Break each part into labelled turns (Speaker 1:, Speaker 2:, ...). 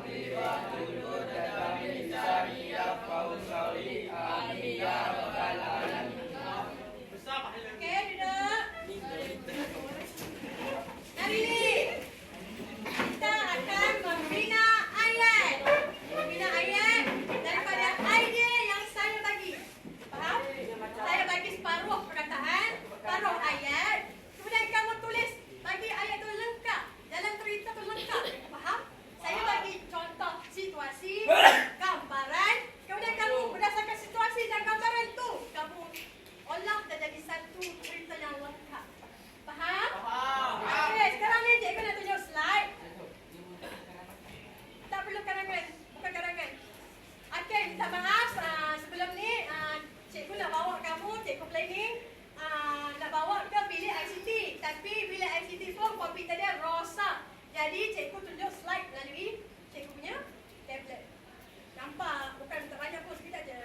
Speaker 1: Okey, duduk. Hari ni kita akan membina ayat. Membina ayat daripada idea yang saya bagi. Faham? Saya bagi separuh perkataan, separuh ayat. Kemudian kamu tulis bagi ayat tu lengkap. Dalam cerita tu lengkap. Faham? Saya bagi contoh situasi, gambaran. Kemudian kamu berdasarkan situasi dan gambaran tu, kamu olah dan jadi satu cerita yang lengkap. Faham? Okey, sekarang ni cikgu nak tunjuk slide. Tak perlu karangan, bukan karangan. Okey, minta maaf sebelum ni cikgu nak bawa kamu, cikgu planning nak bawa ke bilik ICT. Tapi bilik ICT tu komputer dia rosak. Jadi cikgu tunjuk slide melalui cikgu punya tablet. Nampak? Bukan tak banyak pun, sekejap je.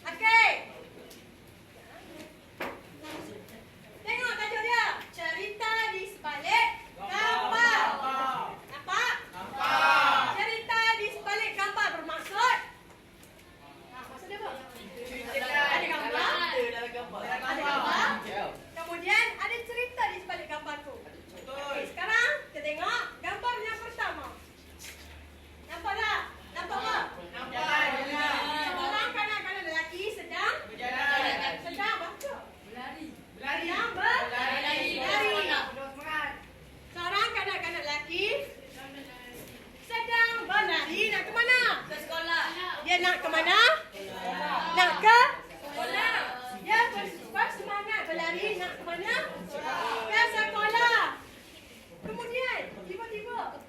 Speaker 1: Okey. Tengok tajuk dia. Cerita di sebalik gambar. Nampak? Cerita di sebalik gambar bermaksud? Maksud dia apa? Ada gambar. Ada gambar. Kemudian ada cerita di sebalik gambar tu. Okey, sekarang kita tengok gambar yang pertama. Nampak tak? Nampak apa? Seorang kanak-kanak lelaki sedang baca. Sedang berlari. Seorang kanak-kanak lelaki sedang berlari. Nak ke mana?
Speaker 2: Ke sekolah.
Speaker 1: Dia nak ke mana? Nak ke sekolah. Dia bersemangat berlari nak ke mana? Ke sekolah. Kemudian tiba-tiba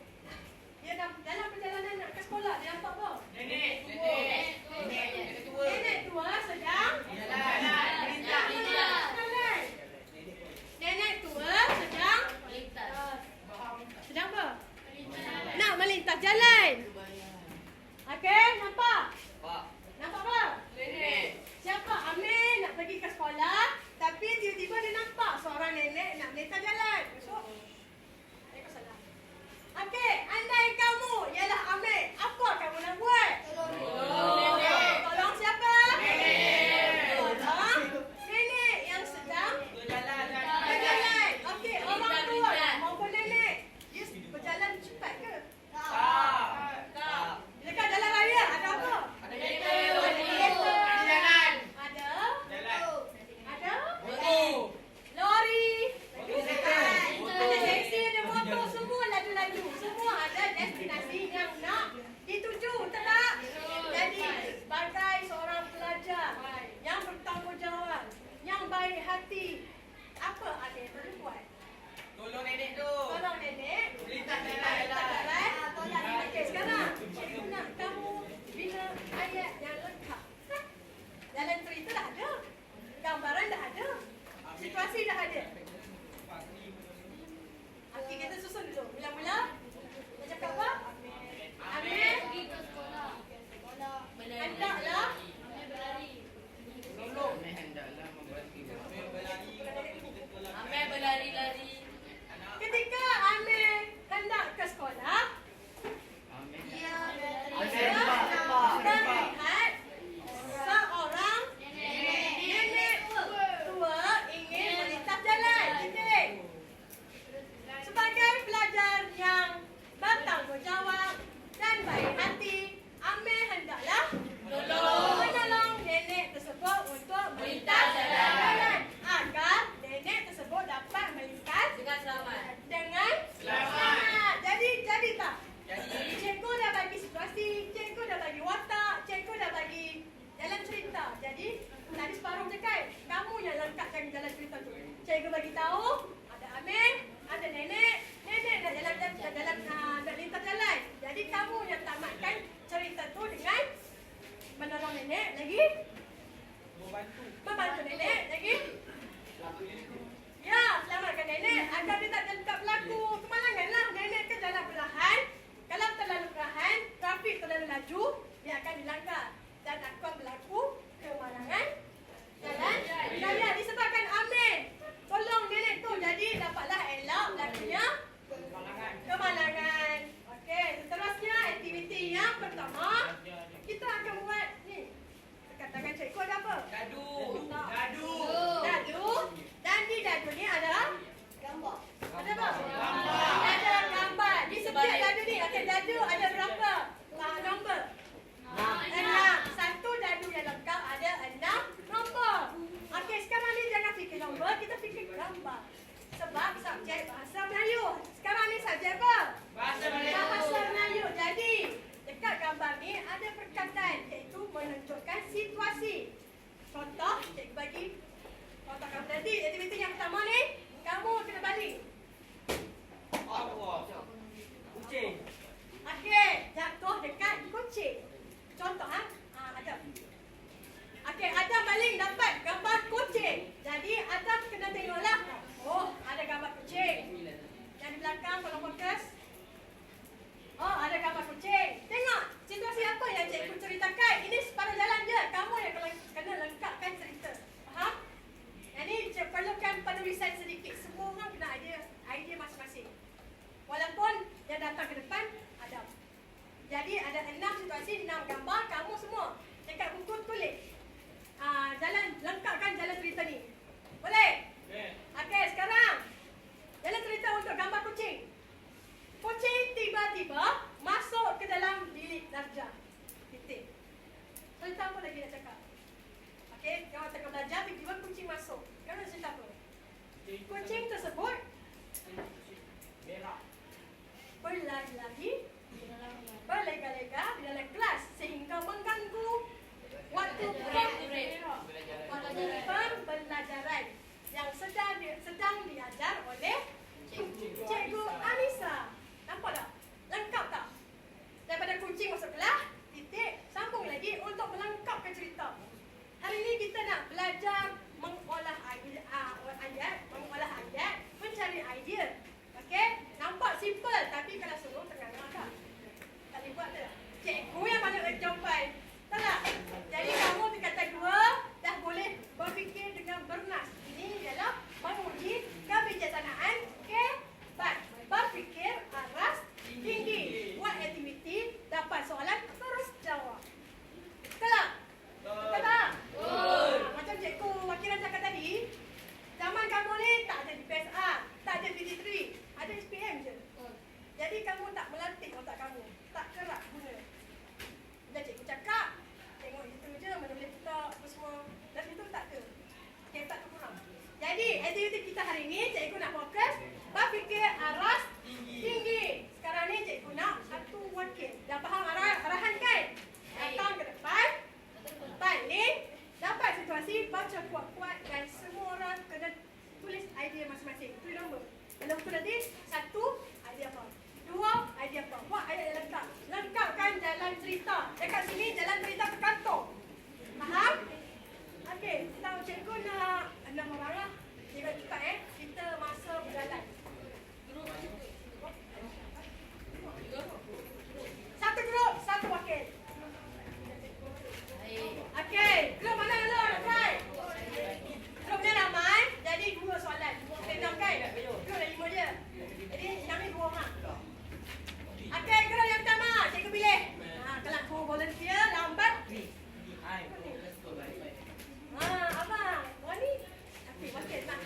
Speaker 1: dia dalam perjalanan nak ke sekolah, dia nampak apa? Nenek tua sedang jalan. Nenek tua sedang apa? Nak melintas jalan. Okey, nampak? Nampak apa? Siapa? Amir nak pergi ke sekolah, tapi tiba-tiba dia nampak seorang nenek nak melintas jalan. Besok okey, andai kamu ialah Amir, apa kamu nak buat? Tolong siapa? Tolong nenek yang sedang berjalan. Okey, orang tua maupun nenek, dia berjalan cepat ke? Tak. Dekat jalan raya ada apa? Ada kereta. Ada lori. Ada taksi, ada motor, semua laju-laju. Semua ada destinasi yang nak dituju, tak? Jadi, sebagai seorang pelajar yang bertanggungjawab, yang baik hati, apa ada yang perlu buat?
Speaker 3: Tolong nenek tu.
Speaker 1: Tolong nenek.
Speaker 3: Lintas jalan.
Speaker 1: Okey, sekarang cikgu nak kamu bina ayat yang lengkap. Dalam cerita dah ada. Gambaran dah ada. Situasi dah ada. Okey, kita susun dulu. Mula-mula nak cakap apa? Amir
Speaker 2: Pergi ke sekolah.
Speaker 1: hendaklah
Speaker 2: Amir berlari-lari.
Speaker 1: ketika Amir hendak ke sekolah, dia melihat seorang nenek tua ingin melintas jalan. Titik. Sebagai pelajar yang bertanggungjawab dan baik hati, Amir hendaklah menolong nenek tersebut untuk melintas jalan agar nenek tersebut dapat melintas
Speaker 2: Dengan selamat.
Speaker 1: dengan selamat. Jadi tak? Cikgu dah bagi situasi, cikgu dah bagi watak, cikgu dah bagi dalam cerita. Jadi tadi separuh je kan? Kamu yang lengkapkan dalam cerita tu. Cikgu bagi tahu ada Amir, ada nenek nak jalan nak lintas jalan. Jadi kamu yang tamatkan cerita tu dengan menolong nenek lagi, membantu nenek lagi. Ya, selamatkan nenek agar dia tak berlaku kemalanganlah. Nenek ke jalan perlahan. Kalau terlalu perlahan, trafik terlalu laju, dia akan dilanggar dan akan berlaku kemalangan belajar mengolah ayat, mencari idea. Okey? Nampak simple tapi kalau suruh tengah-tengah tak. Tak boleh buat tak? Cikgu yang banyak jawapan. Tak tak? Jadi kamu tingkatan 2 dah boleh berfikir dengan bernas. Ini ialah menguji kebijaksanaan. Okey? Berfikir aras tinggi. Buat aktiviti, dapat soalan, terus jawab. Betul tak? Betul tak? Macam cikgu Wakilan cakap tadi, zaman kamu ni tak ada DPSR, tak ada PT3, ada SPM je. Jadi kamu tak melatih otak kamu, tak kerap guna. Bila cikgu cakap, tengok itu je, mana boleh kita apa semua. Dan itu tak ada. Ketak tu kurang. Jadi aktiviti kita hari ni, cikgu nak fokus berfikir aras tinggi. Sekarang ni cikgu nak satu wakil. Dah faham arahan kan? Datang ke depan, balik, dapat situasi, baca kuat-kuat dan semua orang kena tulis idea masing-masing. Tulis nombor. Dalam buku nanti, 1, idea apa? 2, idea apa? Buat ayat yang lengkap. Lengkapkan jalan cerita. Dekat sini, jalan cerita ke kantong. Faham? Okey, tahu cikgu nak 6 orang lah. Cikgu cepat kita masa berjalan. Satu grup, satu wakil. Okey, grup mana dulu? Ramai. Grup ni ramai, jadi 2 soalan. Tenang kan? Grup dah 5 je. Jadi kami 2 orang. Okey, grup yang pertama, cikgu pilih. Kalau kau volunteer, lambat. Abang. Wani. Okey, wakil tak?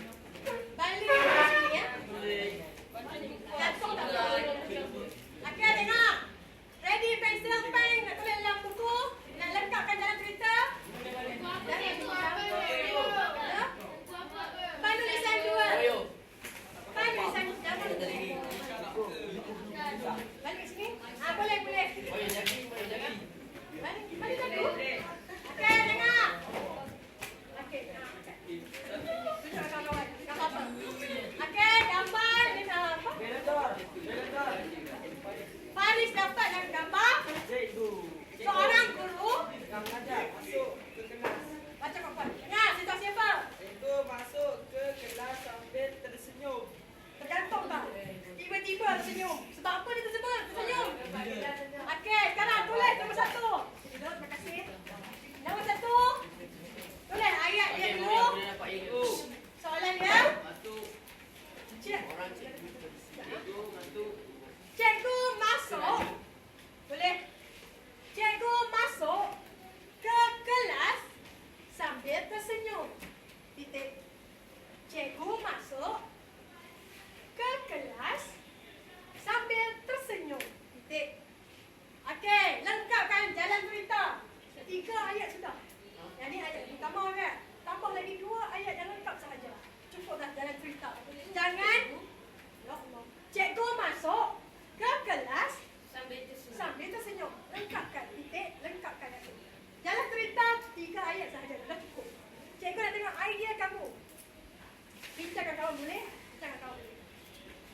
Speaker 1: Balik kat sini ya. Gantung tak apa. Okey, tengok. Ready, pensel, pen. Nak tulis dalam buku. Nak lengkapkan jalan cerita. Penulisan 2. Penulisan jangan. Balik kat sini. Boleh. Balik satu. Okey, tengok. Okey. Tunjuk kawan-kawan. Gambar apa? Okey, gambar ni apa? Faris dapat dalam gambar. Seorang guru. Baca kawan. Dengar, situasi apa?
Speaker 3: Cikgu masuk ke kelas sambil tersenyum.
Speaker 1: Tergantung tak? Tiba-tiba tersenyum. Sebab apa dia tersenyum? Okey, sekarang tulis nombor 1. Terima kasih. Nombor 1. Tulis ayat dia dulu. Soalan dia. Cikgu masuk. Boleh. Cikgu masuk ke kelas sambil tersenyum. Titik. Cikgu masuk ke kelas sambil tersenyum. Titik. Okey, lengkapkan jalan cerita. 3 ayat sudah. Yang ni ayat pertama kan? Tambah lagi 2 ayat yang lengkap sahaja. Cukup dah jalan cerita. Jangan. Ya Allah. Cikgu masuk ke kelas sambil tersenyum. Lengkapkan. Titik. Lengkapkan. Jalan cerita 3 ayat sahaja. Dah cukup. Cikgu nak tengok idea kamu. Bincangkan kawan boleh? Bincangkan kawan boleh.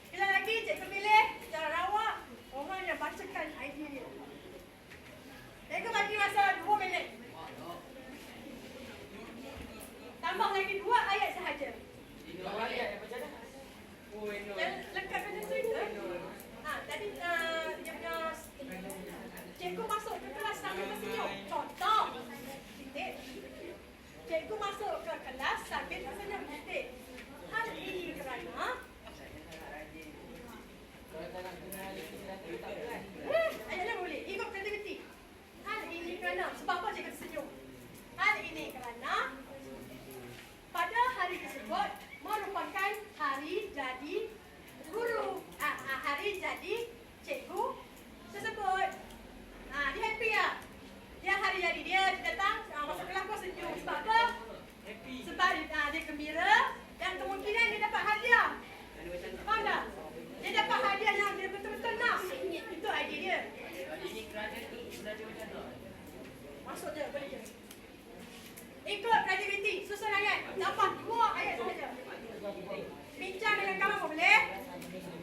Speaker 1: Bila lagi cikgu pilih cara rawak orang yang bacakan idea dia. Cikgu bagi masa 2 minit. Tambah lagi 2 ayat sahaja. Lengkapkan jalan cerita. Tadi dia punya cikgu masuk ke kelas sambil tersenyum. Contoh. Titik. Cikgu masuk ke kelas sambil tersenyum. Titik. Hal ini kerana ayatnya boleh. Ikut kreativiti. Hal ini kerana. Sebab apa cikgu tersenyum? Hal ini kerana pada hari tersebut merupakan hari jadi guru. Hari jadi cikgu tersebut. Dia happy ya. Dia hari jadi dia datang masuk kelas pun senyum. Sebab apa? Sebab dia gembira dan kemungkinan dia dapat hadiah. Faham tak? Dia dapat hadiah yang dia betul-betul nak. Itu idea dia. Masuk je, boleh je. Ikut kreativiti, susun ayat. Dapat 2 ayat sahaja. Bincang dengan kawan boleh.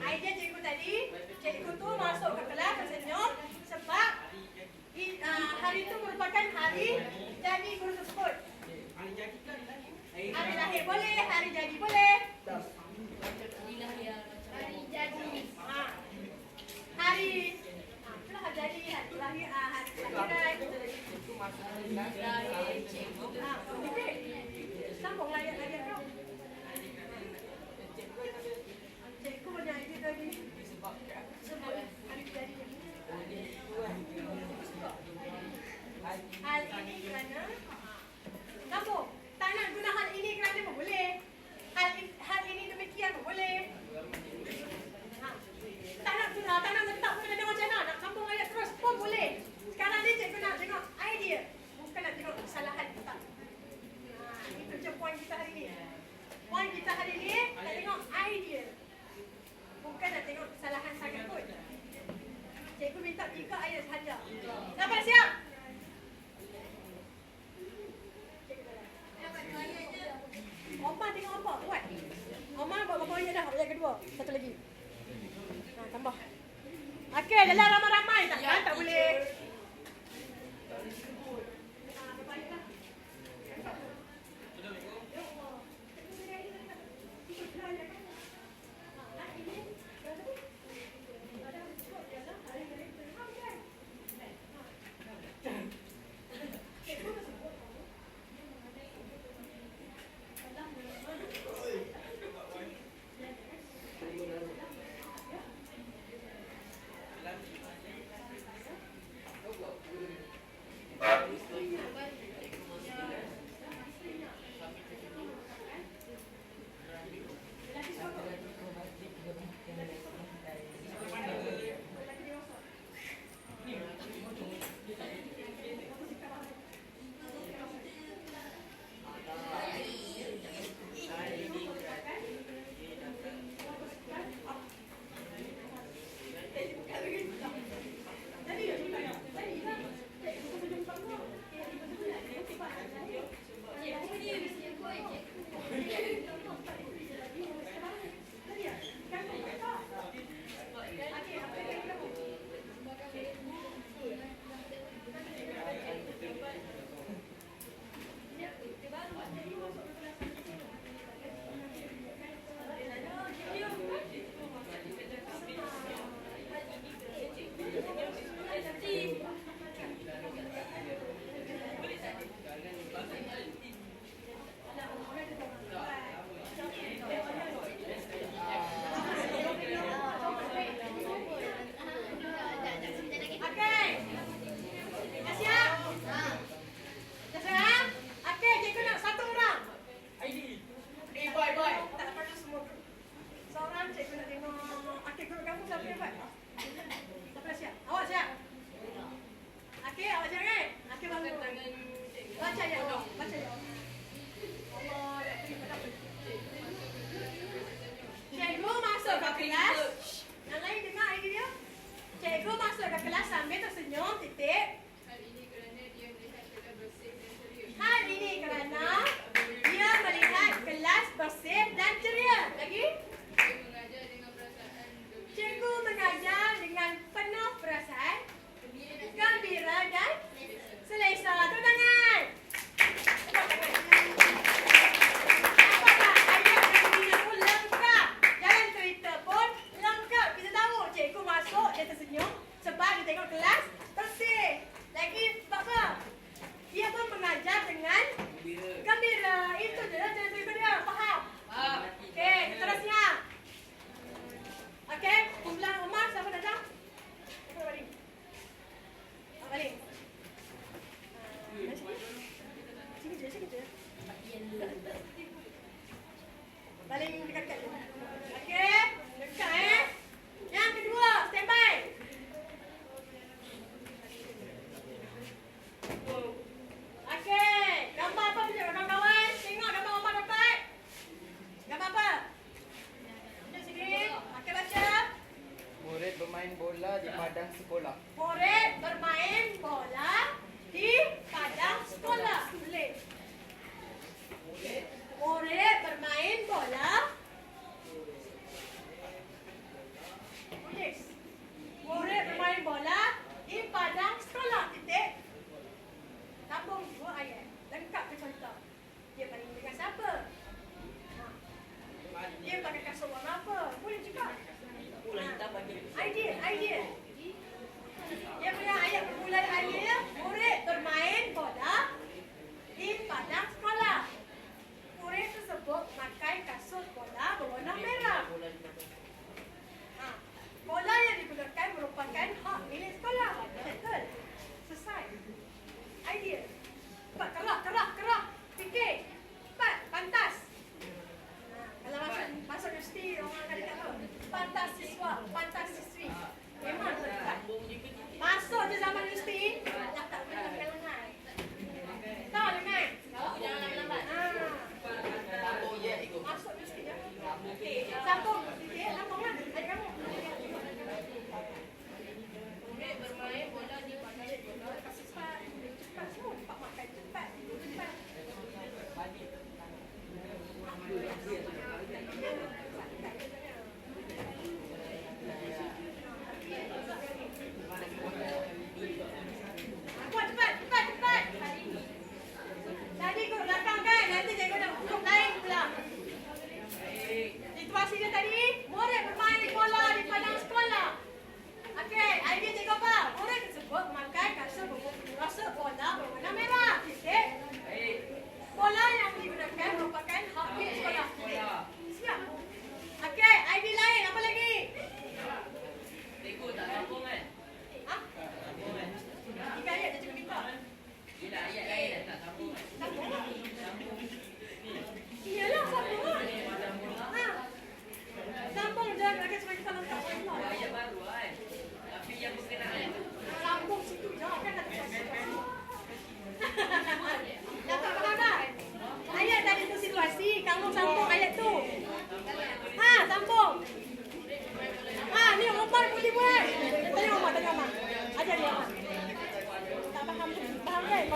Speaker 1: Idea cikgu tadi, cikgu tu masuk ke kelas tersenyum sebab hari itu merupakan hari jadi guru tersebut. Siapa siap? Oma tengok apa? Buat. Oma buat berapa banyak dah? Yang kedua. Satu lagi. Tambah. Okey, dalam ramai-ramai takkan tak boleh.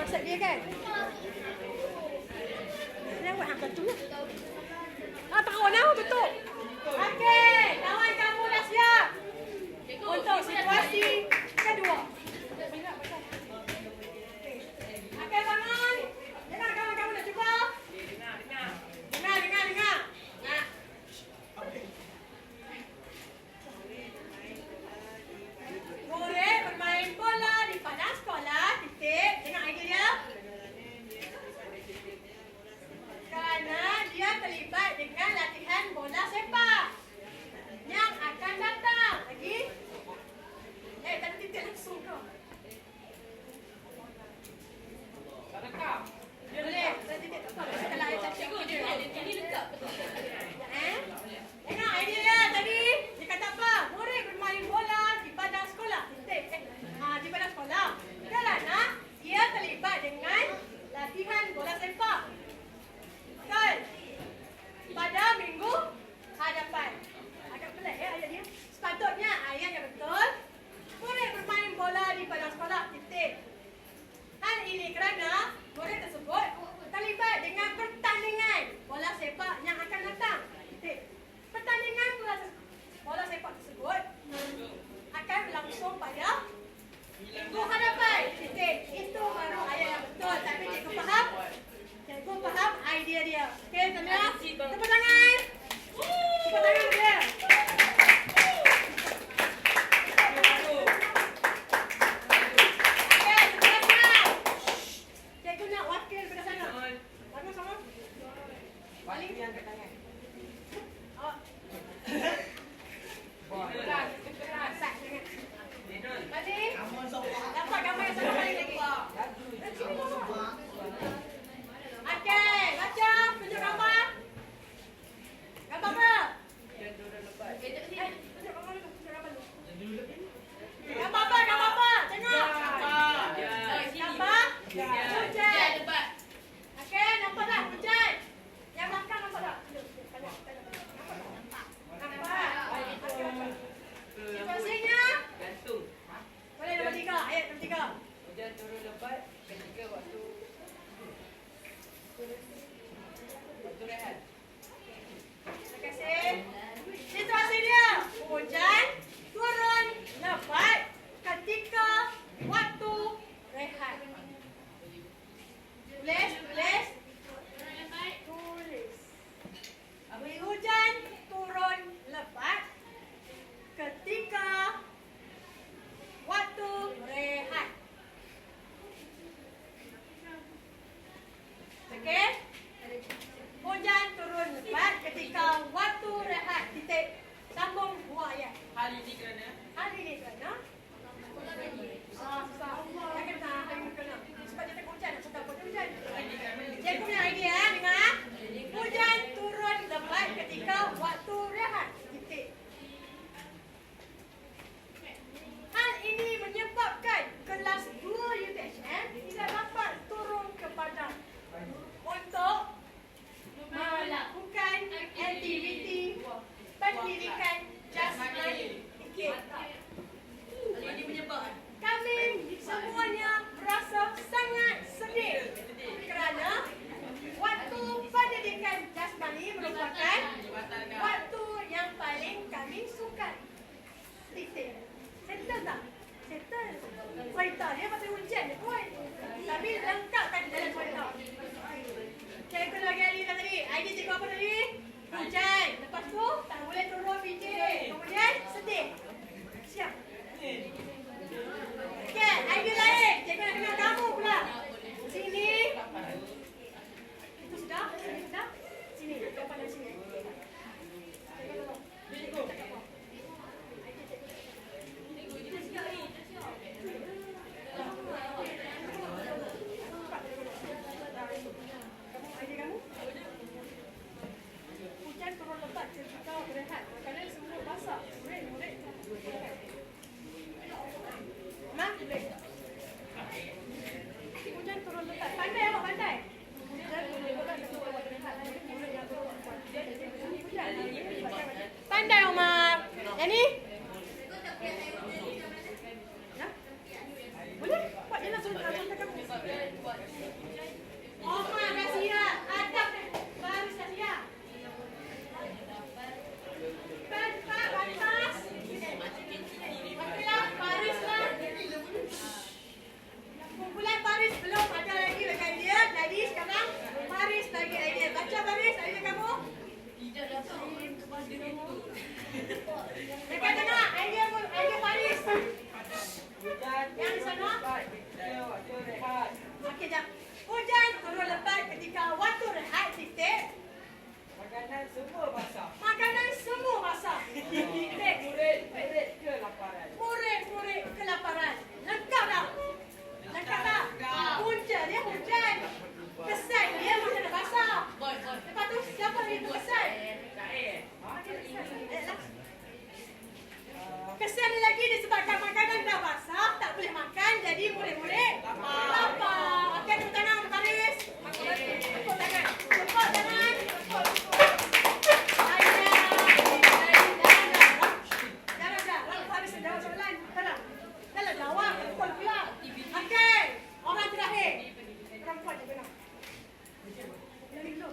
Speaker 1: konsep dia kan? Dia buat hang tu. Tahu nak tutup. Okey, kawan kamu dah siap untuk situasi kedua. Okey, bangun. Dengar kawan kamu dah cuba. Dengar. Nah. Murid bermain bola di padang sekolah. Titik. Tengok idea dia. Kerana dia terlibat dengan latihan bola sepak yang akan datang. Lagi? Tadi titik langsung kau.
Speaker 3: Tak lekap.
Speaker 1: Boleh. Tadi titik tak apa. Kalau saya tak
Speaker 2: Cikgu dia ini dekat betul.
Speaker 1: Tengok idea dia tadi. Dia kata apa? Murid bermain bola di padang sekolah. Titik. Di padang sekolah. Kerana ia terlibat dengan latihan bola sepak. Betul? Pada minggu hadapan. Agak pelik ya ayat dia. Sepatutnya ayat yang betul. Murid bermain bola di padang sekolah. Titik. Hal ini kerana murid tersebut terlibat dengan pertandingan bola sepak yang akan datang. Titik. Pertandingan bola sepak tersebut akan berlangsung pada minggu hadapan. Titik. Itu baru ayat yang betul. Tapi cikgu faham? Cikgu faham idea dia. Okey, Samira. Tepuk tangan. Tepuk tangan dia. Okey, seterusnya. Cikgu nak wakil pada sana. Bangun sama. Paling dia angkat tangan. Oh. Keras. Sat tangan. Balik. Dapat gambar yang sama balik lagi. Okey, baca. Tunjuk gambar. Gambar apa? Tunjuk gambar dulu. Gambar apa? Tengok. Gambar. Hujan. Okey, nampak tak hujan? Yang belakang nampak tak? Nampak. Situasinya.
Speaker 3: Gantung.
Speaker 1: Boleh nombor 3. Ayat nombor 3.
Speaker 3: Hujan turun lebat ketika waktu rehat.
Speaker 1: Terima kasih. Situasi dia. Hujan turun lebat ketika waktu rehat. Tulis. Hujan turun lebat ketika waktu rehat. Okey? Hujan turun lebat ketika waktu rehat. Titik. Sambung 2 ayat.
Speaker 3: Hal ini kerana
Speaker 1: susah. Jangan tak hari ni kena. Sebab dia takut hujan. Aku takut hujan. Cikgu punya idea, dengar. Hujan turun lebat ketika waktu rehat. Titik. Hal ini menyebabkan kelas 2 UTHM tidak dapat turun ke padang untuk melakukan aktiviti pendidikan jasmani. Ini menyebabkan kami semua
Speaker 3: Semua basah.
Speaker 1: Makanan semua basah. Next.
Speaker 3: Murid kelaparan.
Speaker 1: Murid kelaparan. Lengkap tak? Lengkap tak? Punca dia hujan. Kesan dia makanan basah. Lepas tu siapa lagi tu kesan? Kesan dia lagi disebabkan makanan dah basah, tak boleh makan, jadi murid-murid lapar. Okey, tepuk tangan untuk baris. Tepuk tangan. Tepuk tangan. Jangan. Habis jawab soalan. Kalau jawab, pukul pula. Okey, orang terakhir. Perempuan je benar. Lagi dulu.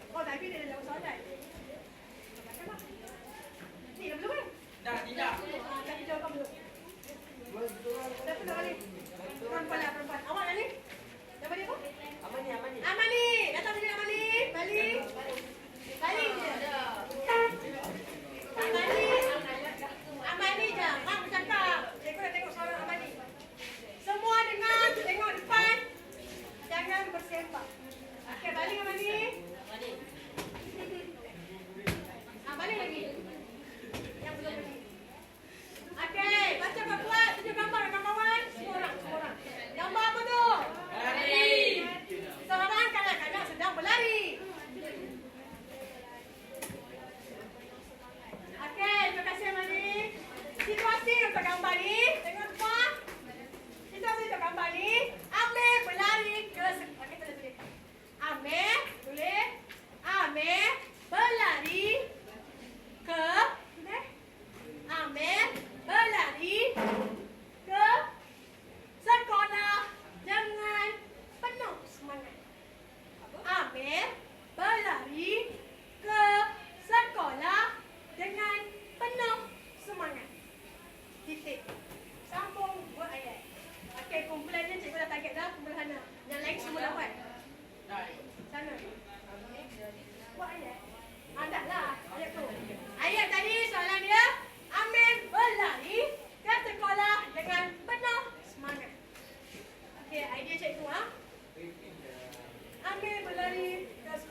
Speaker 1: Oh, tapi dia dah jawab soalan. Ni dah belum kan?
Speaker 3: Dah tidak.
Speaker 1: Tapi jawab dulu. Siapa nak balik? Perempuan. Awak nak ni? Siapa dia tu? Amani. Datang sini Amani. Balik je. Amani je. Mak bercakap. Cikgu dah tengok suara Amani. Semua dengar. Tengok depan. Jangan bersembang. Okey, balik Amani. Balik lagi. Yang belum pergi. Okey, baca buat. Tunjuk gambar kawan-kawan. Semua orang. Gambar apa tu?
Speaker 3: Lari.
Speaker 1: Seorang kanak-kanak sedang berlari. Okey, terima kasih Amani. Situasi untuk gambar ni, tengok semua. Situasi untuk gambar ni, Amir berlari ke okey, tulis. Amir, tulis. Amir berlari ke Amir berlari ke sekolah dengan penuh semangat. Amir berlari ke sekolah dengan penuh semangat. Titik. Sambung berayat. Okey, kumpulan ni cikgu dah target dah. Kumpulan sana. Yang lain semua dapat. Sana. Buat ayat. Dah lah. Ayat tu. Ayat tadi soalan dia. Amir berlari ke sekolah dengan penuh semangat. Okey, idea cikgu ha. Amir berlari ke sekolah.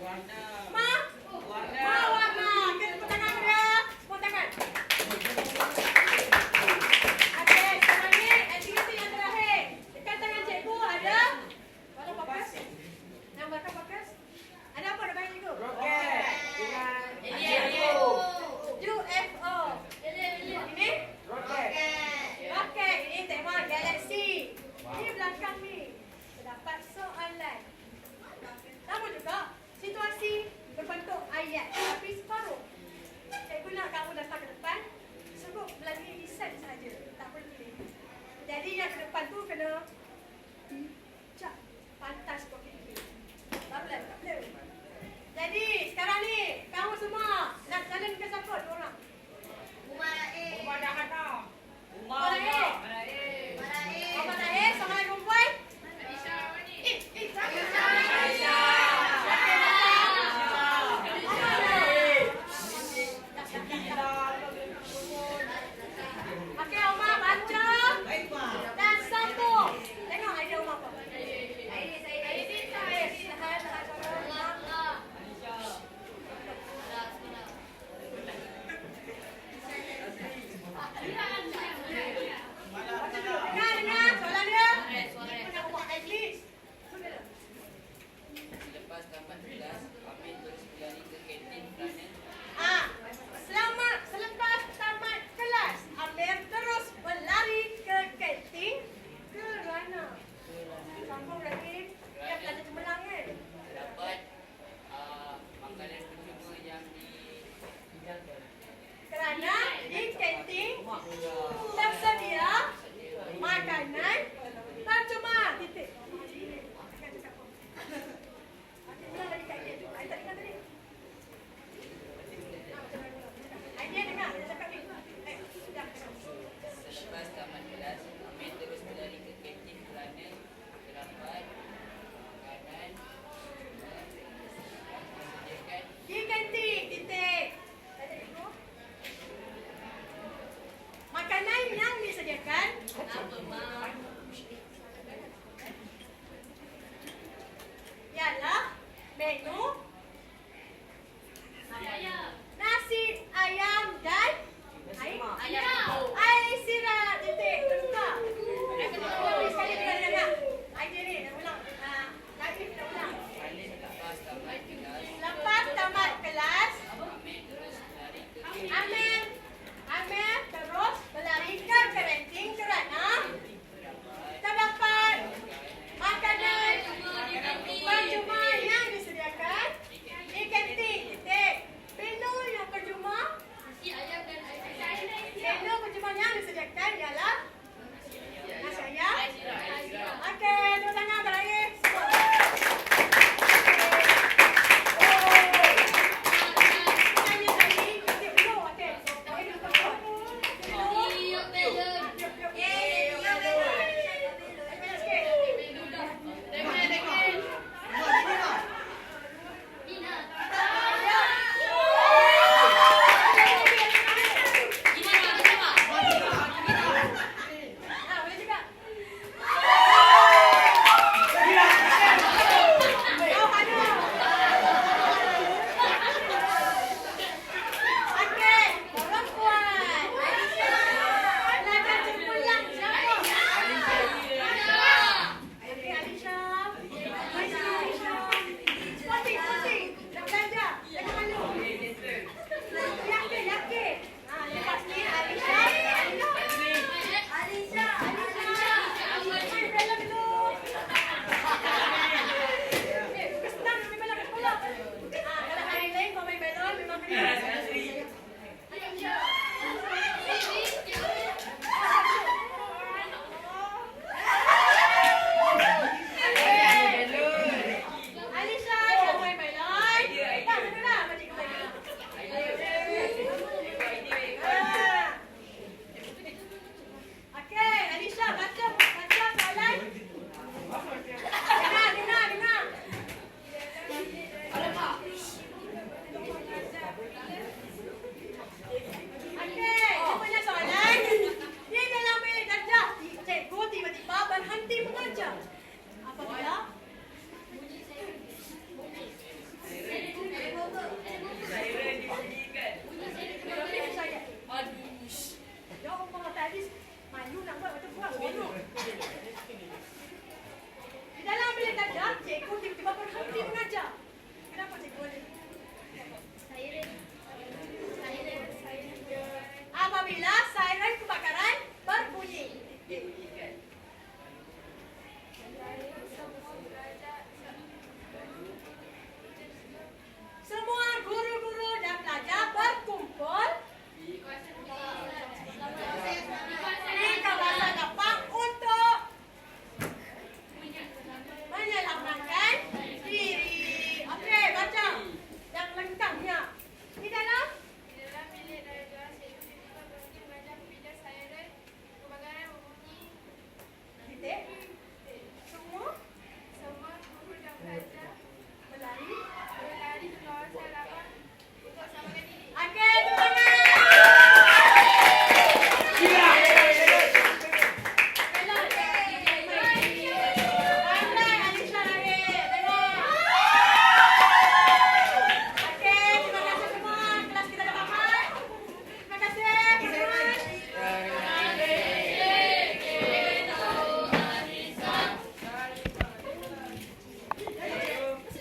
Speaker 3: Warna.
Speaker 1: Ma?
Speaker 3: Warna.
Speaker 1: Ma warna. Okey, tepuk tangan dia. Tepuk tangan. Okey, sekarang ni aktiviti yang terakhir. Dekat tangan cikgu ada warna fokus. Yang warna fokus. Ada apa dekat cikgu?
Speaker 3: Roket. Dengan
Speaker 1: UFO. Ini?
Speaker 3: roket.
Speaker 1: Okey, ini tema galaksi. Ini belakang ni. Terdapat soalan. Sama juga situasi berbentuk ayat tapi separuh. Cikgu nak kamu datang ke depan, sebut melalui lisan saja, tak perlu tulis. Jadi yang ke depan tu kena cak pantas kau fikir. Babelan, tak boleh. Jadi sekarang ni kamu semua nak jalan ke siapa? Dua orang.
Speaker 3: Rumah dah kata.
Speaker 1: Rumah dah. Abang Tahir, sama lagi perempuan? Okey, Omar baca dan sambung. Tengok idea Omar apa? Dengar soalan dia. Nak buat at least.
Speaker 4: Selepas tamat kelas, Amin terus berlari ke kantin kerana
Speaker 1: Selepas tamat kelas, Amir terus berlari ke kantin kerana sambung lagi. Dia pelajar cemerlang kan?
Speaker 4: dapat makanan percuma yang dihidangkan.
Speaker 1: Kerana di kantin tersedia makanan percuma. Titik. Okey, ulang lagi kat dia. I tak dengar tadi. Idea dengar, dia cakap ni. Sudah.
Speaker 4: Selepas tamat kelas, Amin terus berlari ke kantin kerana terdapat makanan disediakan.
Speaker 1: Di kantin, titik. Makanan yang disediakan ialah menu nasi ayam dan air sirap. Titik. Terbuka. Sekali kita dengar. Idea ni, dah ulang. Lagi kita ulang.
Speaker 4: Lepas tamat kelas,
Speaker 1: Lepas tamat kelas, Amir terus berlari ke kantin kerana terdapat makanan percuma yang disediakan di kantin. Titik. Menu yang percuma, menu percuma yang disediakan ialah nasi ayam. Okey, tepuk tangan terakhir. Kalau hari lain kau main balon, memang kena.